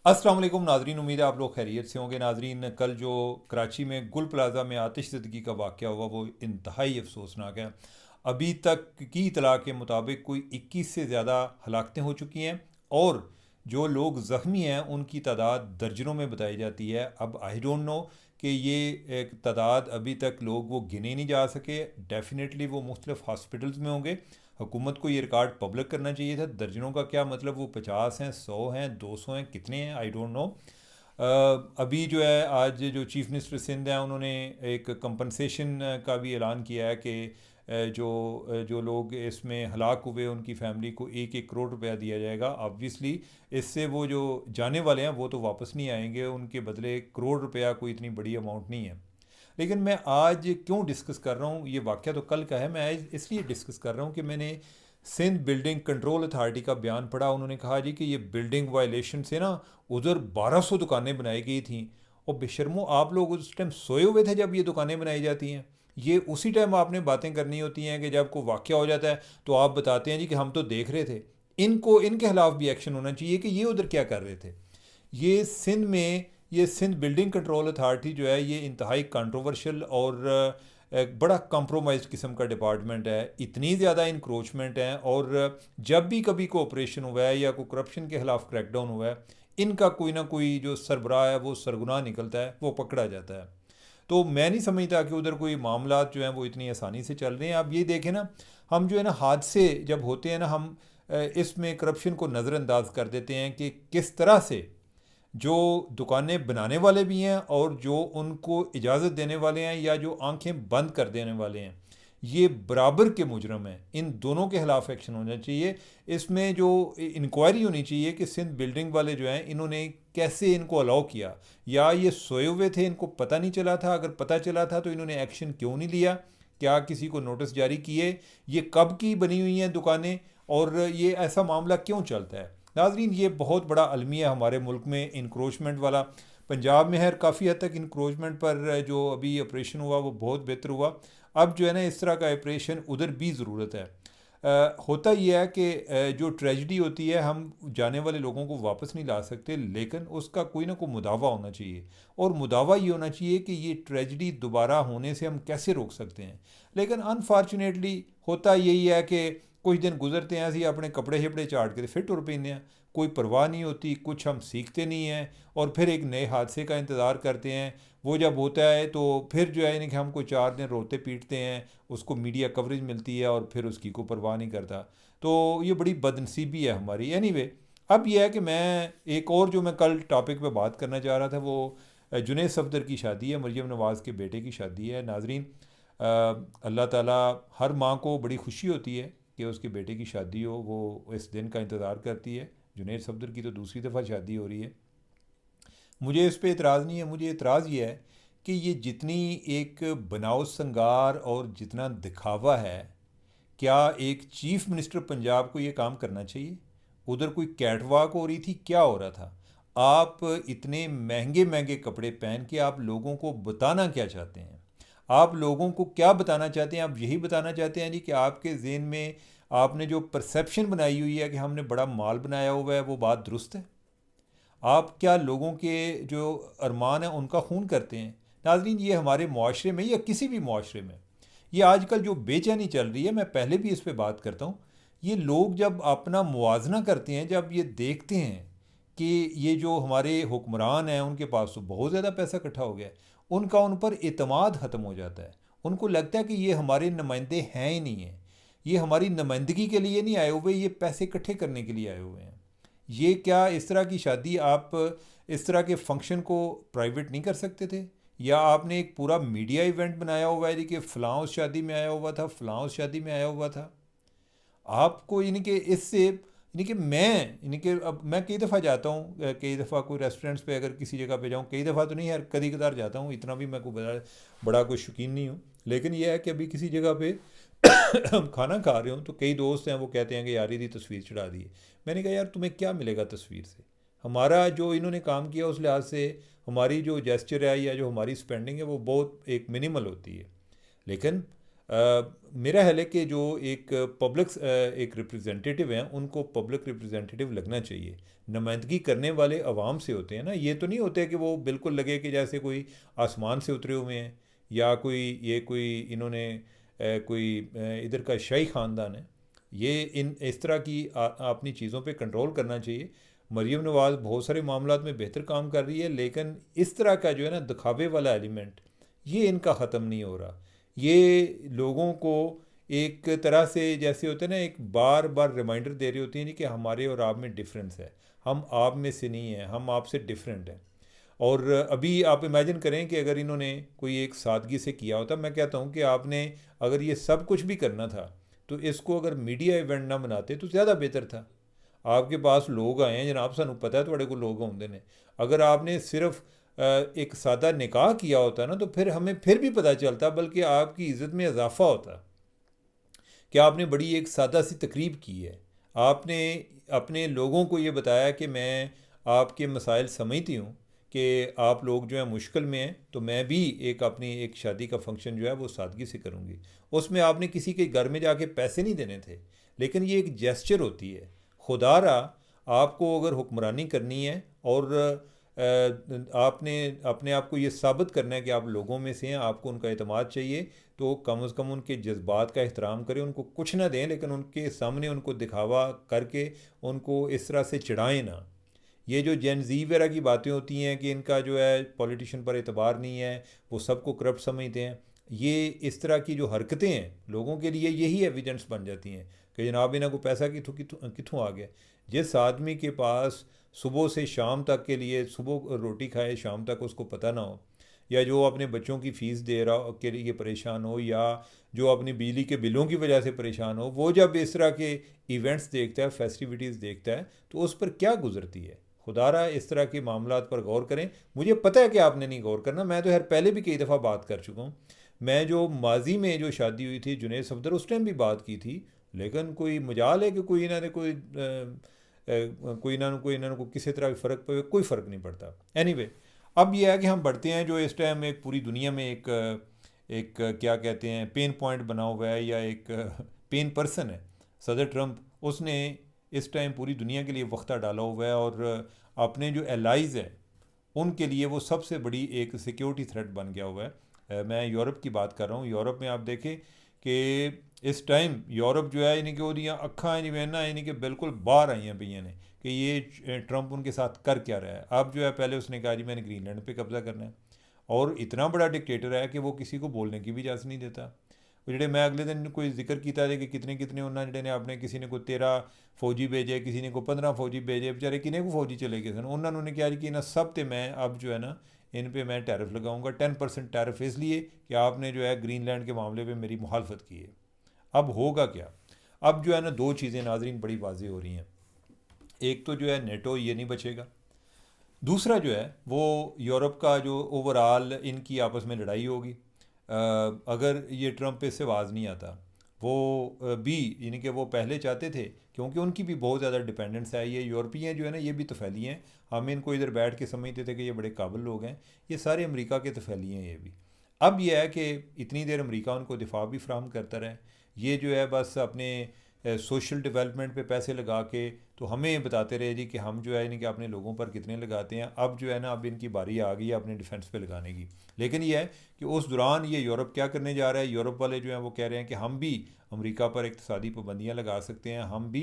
अस्सलाम वालेकुम नाजरीन, उम्मीद है आप लोग खैरियत से होंगे। नाजरीन, कल जो कराची में गुल प्लाजा में आतिशज़दगी का वाक़या हुआ वो इंतहाई अफसोसनाक है। अभी तक की इतला के मुताबिक कोई 21 से ज़्यादा हलाकतें हो चुकी हैं और जो लोग ज़ख्मी हैं उनकी तादाद दर्जनों में बताई जाती है। अब आई डोंट नो कि ये एक तादाद अभी तक लोग वो गिने नहीं जा सके। डेफिनेटली वो मुख्तलिफ हॉस्पिटल्स में होंगे। हुकूमत को ये रिकॉर्ड पब्लिक करना चाहिए था। दर्जनों का क्या मतलब, वो 50 हैं, 100 हैं, 200 हैं, कितने हैं, आई डोंट नो। अभी जो है आज जो चीफ मिनिस्टर सिंध हैं उन्होंने एक कंपनसेशन का भी ऐलान किया है कि जो लोग इसमें हलाक हुए उनकी फैमिली को 1-1 करोड़ रुपया दिया जाएगा। ऑब्वियसली इससे वो जो जाने वाले हैं वो तो वापस नहीं आएंगे, उनके बदले करोड़ रुपया कोई इतनी बड़ी अमाउंट नहीं है। लेकिन मैं आज क्यों डिस्कस कर रहा हूँ, ये वाक़या तो कल का है, मैं आज इसलिए डिस्कस कर रहा हूँ कि मैंने सिंध बिल्डिंग कंट्रोल अथॉरिटी का बयान पढ़ा। उन्होंने कहा जी कि ये बिल्डिंग वायलेशन से ना उधर 1200 दुकानें बनाई गई थी। और बेशर्मो, आप लोग उस टाइम सोए हुए थे जब ये दुकानें बनाई जाती हैं। ये उसी टाइम आपने बातें करनी होती हैं कि जब कोई वाक़या हो जाता है तो आप बताते हैं जी कि हम तो देख रहे थे। इनको इनके खिलाफ भी एक्शन होना चाहिए कि ये उधर क्या कर रहे थे। ये सिंध में, ये सिंध बिल्डिंग कंट्रोल अथॉरिटी जो है ये इंतहाई कंट्रोवर्शियल और एक बड़ा कॉम्प्रोमाइज किस्म का डिपार्टमेंट है। इतनी ज़्यादा इंक्रोचमेंट है और जब भी कभी कोई ऑपरेशन हुआ है या कोई करप्शन के खिलाफ क्रैकडाउन हुआ है, इनका कोई ना कोई जो सरबराह है वो सरगुनाह निकलता है, वो पकड़ा जाता है। तो मैं नहीं समझता कि उधर कोई मामला जो हैं वो इतनी आसानी से चल रहे हैं। आप ये देखें ना, हम जो है ना हादसे जब होते हैं ना, हम इसमें करप्शन को नज़रअंदाज कर देते हैं कि किस तरह से जो दुकानें बनाने वाले भी हैं और जो उनको इजाज़त देने वाले हैं या जो आंखें बंद कर देने वाले हैं, ये बराबर के मुजरम हैं। इन दोनों के खिलाफ एक्शन होना चाहिए। इसमें जो इंक्वायरी होनी चाहिए कि सिंध बिल्डिंग वाले जो हैं इन्होंने कैसे इनको अलाउ किया, या ये सोए हुए थे, इनको पता नहीं चला था, अगर पता चला था तो इन्होंने एक्शन क्यों नहीं लिया, क्या किसी को नोटिस जारी किए, ये कब की बनी हुई हैं दुकानें और ये ऐसा मामला क्यों चलता है। नाजरीन, ये बहुत बड़ा अलमिया हमारे मुल्क में इंक्रोचमेंट वाला। पंजाब में है काफ़ी हद तक इंक्रोचमेंट पर जो अभी ऑपरेशन हुआ वो बहुत बेहतर हुआ। अब जो है ना इस तरह का ऑपरेशन उधर भी ज़रूरत है। होता यह है कि जो ट्रेजिडी होती है हम जाने वाले लोगों को वापस नहीं ला सकते, लेकिन उसका कोई ना कोई मुदावा होना चाहिए। और मुदावा ये होना चाहिए कि ये ट्रेजिडी दोबारा होने से हम कैसे रोक सकते हैं। लेकिन अनफॉर्चुनेटली होता यही है कि कुछ दिन गुजरते हैं, असं अपने कपड़े शपड़े चाट के फिर टुर पेंदे हैं, कोई परवाह नहीं होती, कुछ हम सीखते नहीं हैं और फिर एक नए हादसे का इंतज़ार करते हैं। वो जब होता है तो फिर जो है कि हम कोई 4 दिन रोते पीटते हैं, उसको मीडिया कवरेज मिलती है और फिर उसकी कोई परवाह नहीं करता। तो ये बड़ी बदनसीबी है हमारी। एनीवे, अब यह है कि मैं एक और जो मैं कल टॉपिक पे बात करना चाह रहा था वो जुनैद सफदर की शादी है, मरियम नवाज़ के बेटे की शादी है। नाजरीन, अल्लाह ताला, हर माँ को बड़ी खुशी होती है कि उसके बेटे की शादी हो, वो इस दिन का इंतज़ार करती है। जुनैद सफदर की तो दूसरी दफ़ा शादी हो रही है। मुझे इस पे एतराज़ नहीं है, मुझे एतराज़ ये है कि ये जितनी एक बनाव संगार और जितना दिखावा है, क्या एक चीफ मिनिस्टर पंजाब को ये काम करना चाहिए? उधर कोई कैटवॉक हो रही थी, क्या हो रहा था? आप इतने महंगे महंगे कपड़े पहन के आप लोगों को बताना क्या चाहते हैं? आप लोगों को क्या बताना चाहते हैं? आप यही बताना चाहते हैं जी कि आपके ज़हन में आपने जो परसेप्शन बनाई हुई है कि हमने बड़ा माल बनाया हुआ है, वो बात दुरुस्त है? आप क्या लोगों के जो अरमान हैं उनका खून करते हैं? नाज़रीन, ये हमारे मुआशरे में या किसी भी मुआशरे में ये आजकल जो बेचैनी चल रही है, मैं पहले भी इस पे बात करता हूँ। ये लोग जब अपना मुआवजना करते हैं, जब ये देखते हैं कि ये जो हमारे हुक्मरान हैं उनके पास तो बहुत ज़्यादा पैसा इकट्ठा हो गया है, उनका उन पर एतमाद ख़त्म हो जाता है। उनको लगता है कि ये हमारे नुमाइंदे हैं ही नहीं हैं, ये हमारी नुमाइंदगी के लिए नहीं आए हुए, ये पैसे इकट्ठे करने के लिए आए हुए हैं। ये क्या इस तरह की शादी, आप इस तरह के फंक्शन को प्राइवेट नहीं कर सकते थे? या आपने एक पूरा मीडिया इवेंट बनाया हुआ है कि फ़लाँ उस शादी में आया हुआ था, फ़लाँ उस शादी में आया हुआ था? आपको यानी कि इससे, यानी कि मैं, यानी कि अब मैं कई दफ़ा जाता हूँ, कई दफ़ा कोई रेस्टोरेंट्स पे अगर किसी जगह पे जाऊँ, कई दफ़ा तो नहीं यार, कभी कदार जाता हूँ, इतना भी मैं कोई बड़ा बड़ा कोई शौकीन नहीं हूँ। लेकिन यह है कि अभी किसी जगह पे हम खाना खा रहे हो तो कई दोस्त हैं वो कहते हैं कि यार ये तस्वीर चढ़ा दी है। मैंने कहा यार तुम्हें क्या मिलेगा तस्वीर से? हमारा जो इन्होंने काम किया उस लिहाज से हमारी जो जेस्चर है या जो हमारी स्पेंडिंग है वो बहुत एक मिनिमल होती है। लेकिन मेरा ख्याल है कि जो एक पब्लिक एक रिप्रेजेंटेटिव हैं उनको पब्लिक रिप्रेजेंटेटिव लगना चाहिए। नुमाइंदगी करने वाले अवाम से होते हैं ना, ये तो नहीं होते कि वो बिल्कुल लगे कि जैसे कोई आसमान से उतरे हुए हैं या कोई इन्होंने कोई इधर का शाही ख़ानदान है। ये इन इस तरह की अपनी चीज़ों पे कंट्रोल करना चाहिए। मरीम नवाज़ बहुत सारे मामलात में बेहतर काम कर रही है, लेकिन इस तरह का जो है ना दिखावे वाला एलिमेंट, ये इनका ख़त्म नहीं हो रहा। ये लोगों को एक तरह से जैसे होते हैं ना, एक बार बार रिमाइंडर दे रही होती है नहीं कि हमारे और आप में डिफरेंस है, हम आप में से नहीं हैं, हम आपसे डिफरेंट हैं। और अभी आप इमेजिन करें कि अगर इन्होंने कोई एक सादगी से किया होता, मैं कहता हूँ कि आपने अगर ये सब कुछ भी करना था तो इसको अगर मीडिया इवेंट ना बनाते तो ज़्यादा बेहतर था। आपके पास लोग आए हैं जनाब, सानू पता है थोड़े को लोग होंगे ने। अगर आपने सिर्फ एक सादा निकाह किया होता ना तो फिर हमें फिर भी पता चलता, बल्कि आपकी इज़्ज़त में इजाफा होता कि आपने बड़ी एक सादा सी तकरीब की है। आपने अपने लोगों को ये बताया कि मैं आपके मसाइल समझती हूँ कि आप लोग जो है मुश्किल में हैं, तो मैं भी एक अपनी एक शादी का फंक्शन जो है वो सादगी से करूँगी। उसमें आपने किसी के घर में जाके पैसे नहीं देने थे, लेकिन ये एक जेस्चर होती है। खुदारा आपको अगर हुक्मरानी करनी है और आपने अपने आप को ये साबित करना है कि आप लोगों में से हैं, आपको उनका एतमाद चाहिए, तो कम से कम उनके जज्बात का एहतराम करें। उनको कुछ ना दें, लेकिन उनके सामने उनको दिखावा करके उनको इस तरह से चिढ़ाएं ना। ये जो जेन जी वगैरह की बातें होती हैं कि इनका जो है पॉलिटिशियन पर एतबार नहीं है, वो सबको करप्ट समझते हैं, ये इस तरह की जो हरकतें हैं लोगों के लिए यही एविडेंस बन जाती हैं कि जनाब इन्हें को पैसा कितों कितों कितों आ गया। जिस आदमी के पास सुबह से शाम तक के लिए, सुबह रोटी खाए शाम तक उसको पता ना हो, या जो अपने बच्चों की फ़ीस दे रहा हो के लिए परेशान हो, या जो अपनी बिजली के बिलों की वजह से परेशान हो, वो जब इस तरह के इवेंट्स देखता है, फेस्टिविटीज़ देखता है, तो उस पर क्या गुजरती है। खुदारा इस तरह के मामलात पर गौर करें। मुझे पता है कि आपने नहीं गौर करना, मैं तो यार पहले भी कई दफ़ा बात कर चुका हूँ। मैं जो माजी में जो शादी हुई थी जुनैद सफदर, उस टाइम भी बात की थी, लेकिन कोई मजाल है कि कोई इन्होंने कोई इन्होंने को किसी तरह फ़र्क पे कोई फ़र्क नहीं पड़ता। एनीवे, अब यह है कि हम बढ़ते हैं जो इस टाइम एक पूरी दुनिया में एक एक क्या कहते हैं पेन पॉइंट बना हुआ है, या एक पेन पर्सन है सदर ट्रंप। उसने इस टाइम पूरी दुनिया के लिए वक्ता डाला हुआ है, और अपने जो एलाइज़ हैं उनके लिए वो सबसे बड़ी एक सिक्योरिटी थ्रेट बन गया हुआ है। मैं यूरोप की बात कर रहा हूँ। यूरोप में आप देखें कि इस टाइम यूरोप जो है, यानी कि वो अक्खा जिमें ना, यानी कि बिल्कुल बाहर आई हैं भैया ने कि ये ट्रंप उनके साथ कर क्या रहा है। अब जो है पहले उसने कहा जी मैंने ग्रीनलैंड पे कब्ज़ा करना है, और इतना बड़ा डिक्टेटर है कि वो किसी को बोलने की भी इजाज़त नहीं देता। ਜਿਹੜੇ मैं अगले दिन कोई जिक्र किया कि कितने कितने उन्होंने ਜਿਹੜੇ ਨੇ ਆਪਣੇ किसी ने को 13 फौजी भेजे, किसी ने को 15 फौजी भेजे, बेचारे किने को फौजी चले गए सन। उन्होंने कहा कि इन्हें सब तो मैं अब जो है ना इन पे मैं टैरिफ लगाऊंगा 10% टैरिफ, इसलिए कि आपने जो है ग्रीनलैंड के मामले पे मेरी मुखालफत की है। अब होगा क्या? अब जो है ना दो चीज़ें नाजरीन बड़ी वाज़ेह हो रही हैं। एक तो जो है नेटो ये नहीं बचेगा, दूसरा जो है वो यूरोप का जो ओवरऑल इनकी आपस में लड़ाई होगी। अगर ये ट्रंप पे से आवाज़ नहीं आता, वो भी यानी कि वो पहले चाहते थे, क्योंकि उनकी भी बहुत ज़्यादा डिपेंडेंस है। ये यूरोपियन जो है ना ये भी तफैली हैं। हम इनको इधर बैठ के समझते थे कि ये बड़े काबिल लोग हैं, ये सारे अमेरिका के तफैली हैं ये भी। अब यह है कि इतनी देर अमेरिका उनको दिफा भी फ्राहम करता रहे, ये जो है बस अपने सोशल डेवलपमेंट पे पैसे लगा के तो हमें बताते रहे जी कि हम जो है इनके अपने लोगों पर कितने लगाते हैं। अब जो है ना अब इनकी बारी आ गई है अपने डिफेंस पे लगाने की। लेकिन ये है कि उस दौरान ये यूरोप क्या करने जा रहा है, यूरोप वाले जो हैं वो कह रहे हैं कि हम भी अमेरिका पर इक़्तिसादी पाबंदियाँ लगा सकते हैं, हम भी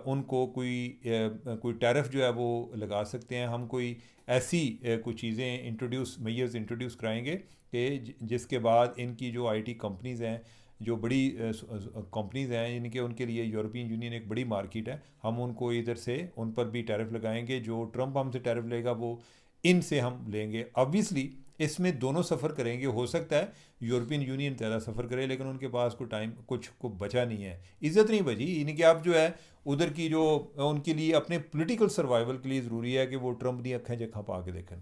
उनको कोई टैरिफ जो है वो लगा सकते हैं, हम कोई ऐसी कुछ चीज़ें मेयर्स इंट्रोड्यूस कराएंगे कि जिसके बाद इनकी जो आईटी कंपनीज़ हैं, जो बड़ी कंपनीज़ हैं, इनके उनके लिए यूरोपियन यूनियन एक बड़ी मार्केट है, हम उनको इधर से उन पर भी टैरिफ लगाएंगे। जो ट्रंप हमसे टैरिफ लेगा वो इनसे हम लेंगे। ऑब्वियसली इसमें दोनों सफ़र करेंगे। हो सकता है यूरोपियन यूनियन ज़्यादा सफ़र करे, लेकिन उनके पास कोई टाइम कुछ को बचा नहीं है, इज़्ज़त नहीं बची। यानी कि अब जो है उधर की जो उनके लिए अपने पोलिटिकल सर्वाइवल के लिए ज़रूरी है कि वो ट्रंप दी अक्खें जक्खां पा के देखें।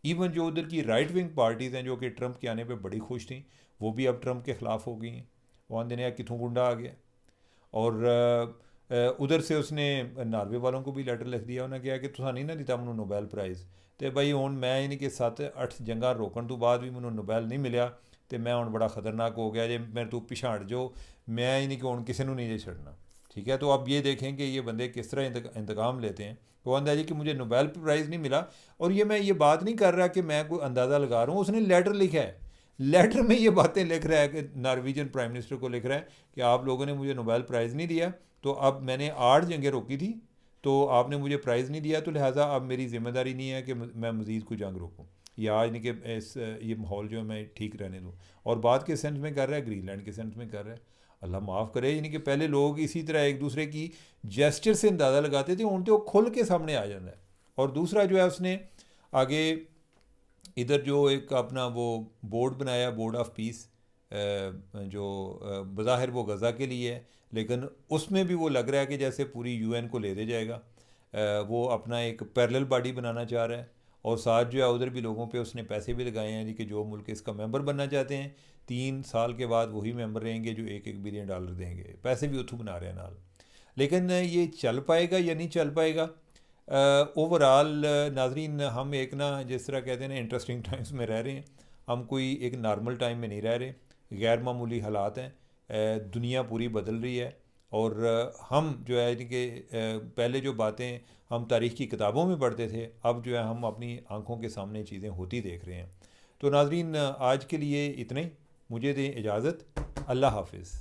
इवन जो उधर की राइट विंग पार्टीज़ हैं जो कि ट्रंप के आने पर बड़ी खुश थी, वो भी अब ट्रंप के ख़िलाफ़ हो गई हैं। वो आंदे ने कितों गुंडा आ गया। और उधर से उसने नार्वे वालों को भी लैटर लिख दिया, उन्हें कहा कि तुसा नहीं ना दिता मैं नोबैल प्राइज़, तो भाई हूँ मैं यानी कि 7-8 जंगा रोकने तो बाद भी मैं नोबैल नहीं मिलया, तो मैं हुण बड़ा ख़तरनाक हो गया जे मेरे तू पिछा हट जाओ, मैं ही नहीं कि हुण किसी को नहीं जे छड़ना। ठीक है, तो अब ये देखें कि ये बंदे किस तरह इंतकाम लेते हैं। वो कहता जी कि मुझे नोबेल प्राइज़ नहीं मिला, और ये मैं ये बात नहीं कर रहा कि मैं कोई अंदाज़ा लगा रहा हूँ, उसने लेटर लिखा है, लेटर में ये बातें लिख रहा है कि नॉर्वेजियन प्राइम मिनिस्टर को लिख रहा है कि आप लोगों ने मुझे नोबेल प्राइज़ नहीं दिया, तो अब मैंने 8 जंगें रोकी थी, तो आपने मुझे प्राइज़ नहीं दिया, तो लिहाजा अब मेरी ज़िम्मेदारी नहीं है कि मैं मज़ीद कोई जंग रोकूँ, या आज नहीं कि इस ये माहौल जो है मैं ठीक रहने दूँ। और बात के सेंस में कर रहा है, ग्रीनलैंड के सेंस में कर रहा है। अल्लाह माफ़ करे, यानी कि पहले लोग इसी तरह एक दूसरे की जेस्चर से अंदाज़ा लगाते थे, उन तो खुल के सामने आ जाता है। और दूसरा जो है उसने आगे इधर जो एक अपना वो बोर्ड बनाया, बोर्ड ऑफ पीस, जो बज़ाहिर वो गज़ा के लिए है, लेकिन उसमें भी वो लग रहा है कि जैसे पूरी यूएन को ले दे जाएगा। वो अपना एक पैरेलल बॉडी बनाना चाह रहा है, और साथ जो है उधर भी लोगों पे उसने पैसे भी लगाए हैं जी कि जो मुल्क इसका मेंबर बनना चाहते हैं 3 साल के बाद वही मेंबर रहेंगे जो $1-1 बिलियन देंगे। पैसे भी उथू बना रहे हैं नाल। लेकिन ये चल पाएगा या नहीं चल पाएगा, ओवरऑल नाजरीन, हम एक ना जिस तरह कहते हैं ना इंटरेस्टिंग टाइम्स में रह रहे हैं। हम कोई एक नॉर्मल टाइम में नहीं रह रहे, गैर मामूली हालात हैं। दुनिया पूरी बदल रही है, और हम जो है कि पहले जो बातें हम तारीख़ की किताबों में पढ़ते थे, अब जो है हम अपनी आंखों के सामने चीज़ें होती देख रहे हैं। तो नाजरीन, आज के लिए इतना ही, मुझे दें इजाज़त। अल्लाह हाफिज़।